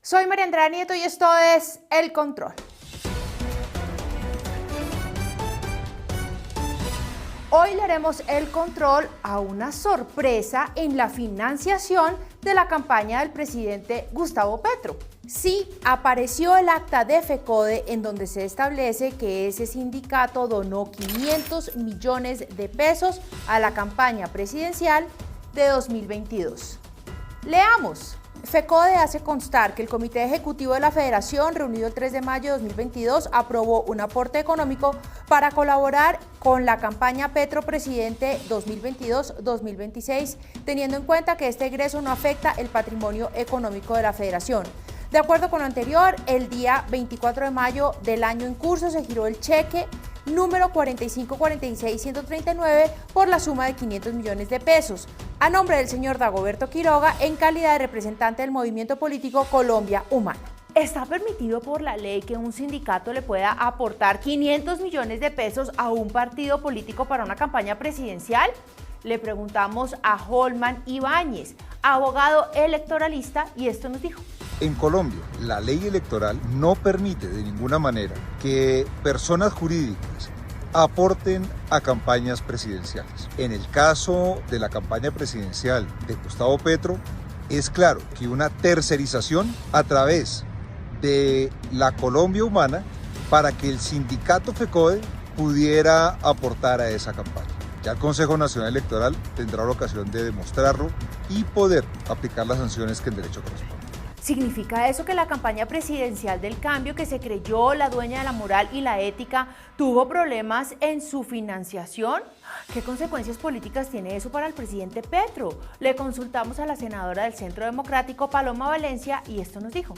Soy María Andrea Nieto y esto es El Control. Hoy le haremos el control a una sorpresa en la financiación de la campaña del presidente Gustavo Petro. Sí, apareció el acta de FECODE en donde se establece que ese sindicato donó 500 millones de pesos a la campaña presidencial de 2022. Leamos. FECODE hace constar que el Comité Ejecutivo de la Federación, reunido el 3 de mayo de 2022, aprobó un aporte económico para colaborar con la campaña Petro Presidente 2022-2026, teniendo en cuenta que este egreso no afecta el patrimonio económico de la Federación. De acuerdo con lo anterior, el día 24 de mayo del año en curso se giró el cheque número 4546139 por la suma de 500 millones de pesos, a nombre del señor Dagoberto Quiroga en calidad de representante del movimiento político Colombia Humana. ¿Está permitido por la ley que un sindicato le pueda aportar 500 millones de pesos a un partido político para una campaña presidencial? Le preguntamos a Holman Ibáñez, abogado electoralista, y esto nos dijo. En Colombia, la ley electoral no permite de ninguna manera que personas jurídicas aporten a campañas presidenciales. En el caso de la campaña presidencial de Gustavo Petro, es claro que una tercerización a través de la Colombia Humana para que el sindicato FECODE pudiera aportar a esa campaña. Ya el Consejo Nacional Electoral tendrá la ocasión de demostrarlo y poder aplicar las sanciones que en derecho corresponden. ¿Significa eso que la campaña presidencial del cambio, que se creyó la dueña de la moral y la ética, tuvo problemas en su financiación? ¿Qué consecuencias políticas tiene eso para el presidente Petro? Le consultamos a la senadora del Centro Democrático, Paloma Valencia, y esto nos dijo.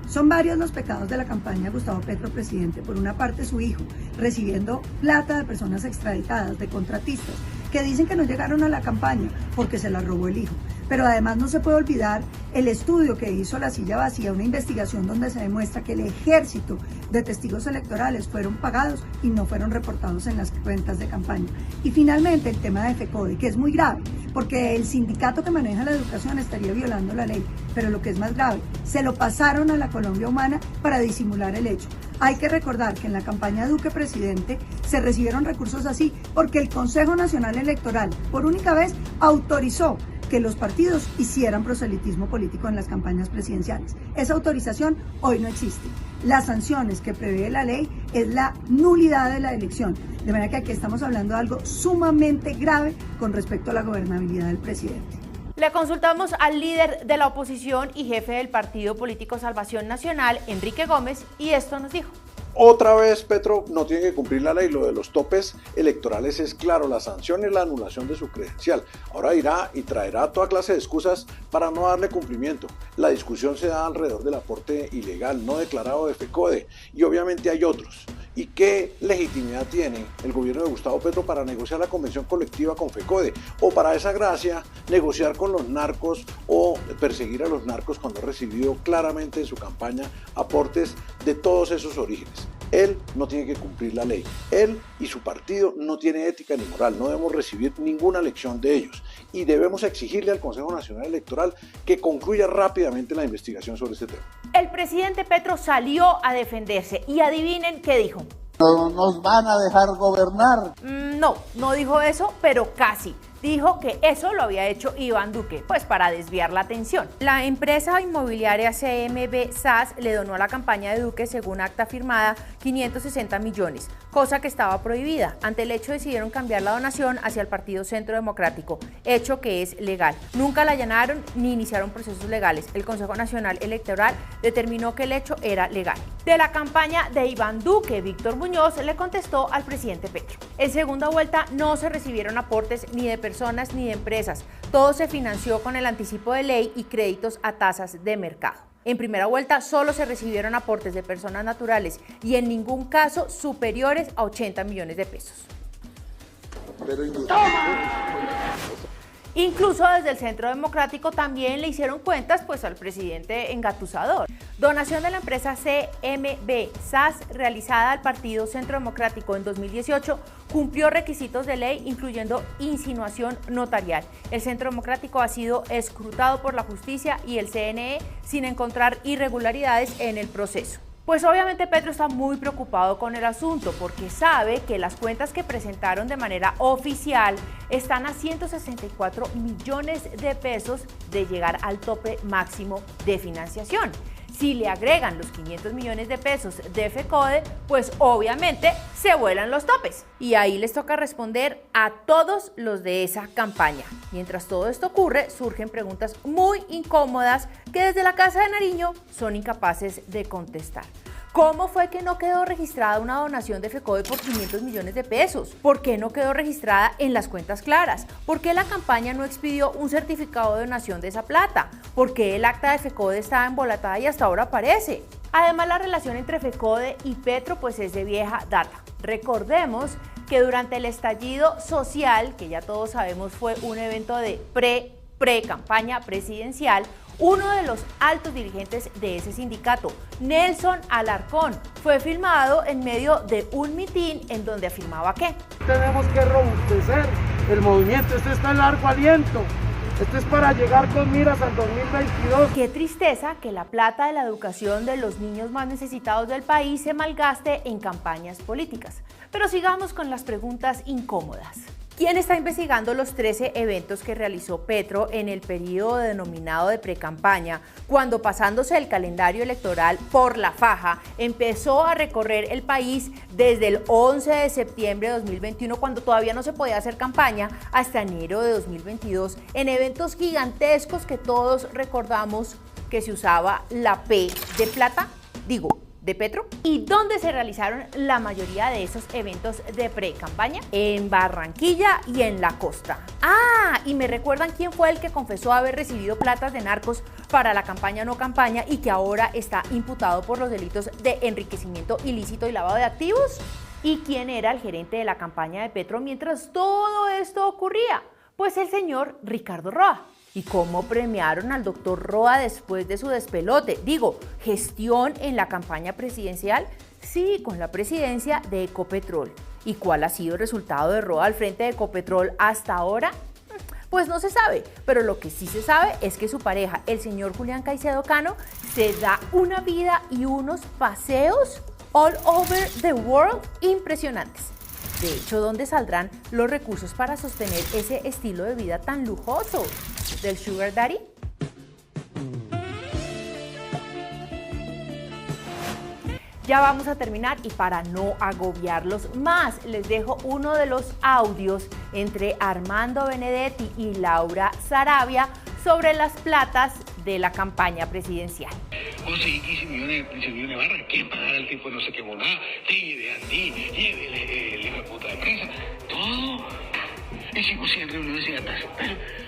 Son varios los pecados de la campaña Gustavo Petro presidente. Por una parte, su hijo, recibiendo plata de personas extraditadas, de contratistas, que dicen que no llegaron a la campaña porque se la robó el hijo. Pero además no se puede olvidar el estudio que hizo La Silla Vacía, una investigación donde se demuestra que el ejército de testigos electorales fueron pagados y no fueron reportados en las cuentas de campaña. Y finalmente el tema de FECODE, que es muy grave, porque el sindicato que maneja la educación estaría violando la ley, pero lo que es más grave, se lo pasaron a la Colombia Humana para disimular el hecho. Hay que recordar que en la campaña Duque Presidente se recibieron recursos así porque el Consejo Nacional Electoral, por única vez, autorizó que los partidos hicieran proselitismo político en las campañas presidenciales. Esa autorización hoy no existe. Las sanciones que prevé la ley es la nulidad de la elección. De manera que aquí estamos hablando de algo sumamente grave con respecto a la gobernabilidad del presidente. Le consultamos al líder de la oposición y jefe del partido político Salvación Nacional, Enrique Gómez, y esto nos dijo. Otra vez Petro no tiene que cumplir la ley, lo de los topes electorales es claro, la sanción es la anulación de su credencial. Ahora irá y traerá toda clase de excusas para no darle cumplimiento. La discusión se da alrededor del aporte ilegal no declarado de FECODE y obviamente hay otros. ¿Y qué legitimidad tiene el gobierno de Gustavo Petro para negociar la convención colectiva con FECODE? O para esa gracia, negociar con los narcos o perseguir a los narcos cuando ha recibido claramente en su campaña aportes de todos esos orígenes. Él no tiene que cumplir la ley. Él y su partido no tienen ética ni moral. No debemos recibir ninguna lección de ellos. Y debemos exigirle al Consejo Nacional Electoral que concluya rápidamente la investigación sobre este tema. El presidente Petro salió a defenderse y adivinen qué dijo. No nos van a dejar gobernar. No dijo eso, pero casi. Dijo que eso lo había hecho Iván Duque, pues para desviar la atención. La empresa inmobiliaria CMB SAS le donó a la campaña de Duque, según acta firmada, 560 millones, cosa que estaba prohibida. Ante el hecho decidieron cambiar la donación hacia el Partido Centro Democrático, hecho que es legal. Nunca la allanaron ni iniciaron procesos legales. El Consejo Nacional Electoral determinó que el hecho era legal. De la campaña de Iván Duque, Víctor Muñoz le contestó al presidente Petro. En segunda vuelta no se recibieron aportes ni de personas ni de empresas. Todo se financió con el anticipo de ley y créditos a tasas de mercado. En primera vuelta solo se recibieron aportes de personas naturales y en ningún caso superiores a 80 millones de pesos. Incluso desde el Centro Democrático también le hicieron cuentas pues al presidente engatusador. Donación de la empresa CMB SAS realizada al Partido Centro Democrático en 2018 cumplió requisitos de ley, incluyendo insinuación notarial. El Centro Democrático ha sido escrutado por la justicia y el CNE sin encontrar irregularidades en el proceso. Pues obviamente Petro está muy preocupado con el asunto porque sabe que las cuentas que presentaron de manera oficial están a 164 millones de pesos de llegar al tope máximo de financiación. Si le agregan los 500 millones de pesos de FECODE, pues obviamente se vuelan los topes. Y ahí les toca responder a todos los de esa campaña. Mientras todo esto ocurre, surgen preguntas muy incómodas que desde la Casa de Nariño son incapaces de contestar. ¿Cómo fue que no quedó registrada una donación de FECODE por 500 millones de pesos? ¿Por qué no quedó registrada en las cuentas claras? ¿Por qué la campaña no expidió un certificado de donación de esa plata? ¿Por qué el acta de FECODE estaba embolatada y hasta ahora aparece? Además, la relación entre FECODE y Petro pues es de vieja data. Recordemos que durante el estallido social, que ya todos sabemos fue un evento de pre-campaña presidencial, uno de los altos dirigentes de ese sindicato, Nelson Alarcón, fue filmado en medio de un mitin en donde afirmaba que tenemos que robustecer el movimiento, esto está en largo aliento, esto es para llegar con miras al 2022. Qué tristeza que la plata de la educación de los niños más necesitados del país se malgaste en campañas políticas. Pero sigamos con las preguntas incómodas. ¿Quién está investigando los 13 eventos que realizó Petro en el periodo denominado de precampaña, cuando pasándose el calendario electoral por la faja, empezó a recorrer el país desde el 11 de septiembre de 2021, cuando todavía no se podía hacer campaña, hasta enero de 2022, en eventos gigantescos que todos recordamos que se usaba la P de plata? ¿De Petro? ¿Y dónde se realizaron la mayoría de esos eventos de pre-campaña? En Barranquilla y en la costa. Y me recuerdan quién fue el que confesó haber recibido platas de narcos para la campaña no campaña y que ahora está imputado por los delitos de enriquecimiento ilícito y lavado de activos. ¿Y quién era el gerente de la campaña de Petro mientras todo esto ocurría? Pues el señor Ricardo Roa. ¿Y cómo premiaron al doctor Roa después de su despelote? Gestión en la campaña presidencial, sí, con la presidencia de Ecopetrol. ¿Y cuál ha sido el resultado de Roa al frente de Ecopetrol hasta ahora? Pues no se sabe, pero lo que sí se sabe es que su pareja, el señor Julián Caicedo Cano, se da una vida y unos paseos all over the world impresionantes. De hecho, ¿dónde saldrán los recursos para sostener ese estilo de vida tan lujoso del Sugar Daddy? Ya vamos a terminar y para no agobiarlos más, les dejo uno de los audios entre Armando Benedetti y Laura Sarabia sobre las platas de la campaña presidencial. 11 y 15 millones de barras, ¿quién pagará el tipo de no sé qué monada? Lleve a ti, lleve el hijo de puta de prensa, todo. Y sigo siempre reuniones sin atraso.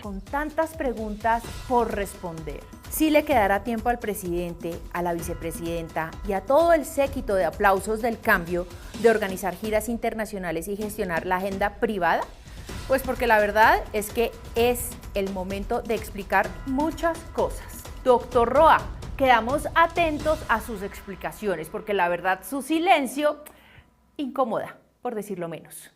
Con tantas preguntas por responder, sí le quedará tiempo al presidente, a la vicepresidenta y a todo el séquito de aplausos del cambio de organizar giras internacionales y gestionar la agenda privada. Pues porque la verdad es que es el momento de explicar muchas cosas. Doctor Roa, quedamos atentos a sus explicaciones porque la verdad su silencio incomoda, por decirlo menos.